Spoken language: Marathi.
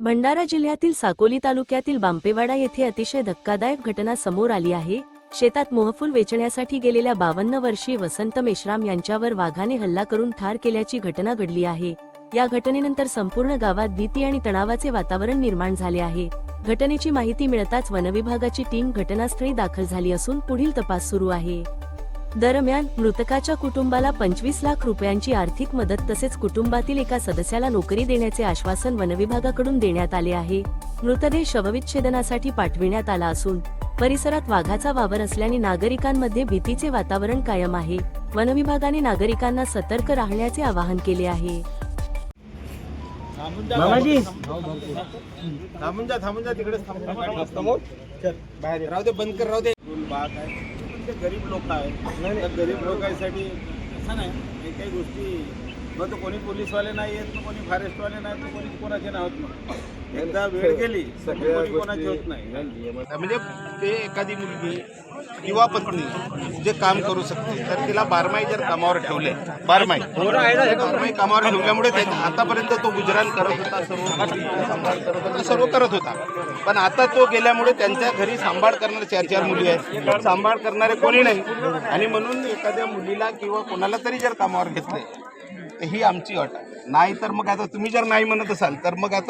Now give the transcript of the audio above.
भंडारा जिल्ह्यातील साकोली तालुक्यातील बांपेवाडा येथे अतिशय धक्कादायक घटना समोर आली आहे। शेतात मोहफूल वेचण्यासाठी गेलेल्या 52 वर्षीय वसंत मेश्राम यांच्यावर वाघाने हल्ला करून ठार केल्याची घटना घडली आहे। या घटनेनंतर संपूर्ण गावात भीती आणि तणावाचे वातावरण निर्माण झाले आहे। घटनेची माहिती मिळताच वनविभागाची टीम घटनास्थळी दाखल झाली असून पुढील तपास सुरू आहे। दरम्यान मृतकाच्या कुटुंबाला 25 लाख रुपयांची आर्थिक मदत तसेच कुटुंबातील एका सदस्याला नोकरी देण्याचे आश्वासन वनविभागाकडून देण्यात आले आहे। मृतदेह शवविच्छेदनासाठी पाठविण्यात आला असून परिसरात वाघाचा वावर असल्याने नागरिकांमध्ये भीतीचे वातावरण कायम आहे। वनविभागाने नागरिकांना सतर्क राहण्याचे आवाहन केले आहे। थांबून जा तिकडे बाहेर राहू दे, बंद कर, राहू दे। बाग आहे ते गरीब लोक आहेत, त्या गरीब लोकांसाठी असं नाही काही गोष्टी मग तो कोणी पोलीसवाले नाही आहेत, तो कोणी फॉरेस्टवाले नाही, तो कोणी कोणाचे नाही होत। एकदा वेळ गेली कोणी कोणाची होत नाही। म्हणजे ते एखादी मुलगी किंवा पत्नी जे काम करू शकते तर तिला बारमाही जर कामावर ठेवले, बारमाही कामावर ठेवल्यामुळे आतापर्यंत तो गुजराण करत होता, सर्व करत होता। पण आता तो गेल्यामुळे त्यांच्या घरी सांभाळ करणारे 4 मुली आहेत, सांभाळ करणारे कोणी नाही। आणि म्हणून एखाद्या मुलीला किंवा कोणाला तरी जर कामावर घेतले ही आमची अट आहे। नाही तर मग आता तुम्ही जर नाही म्हणत असाल तर मग आता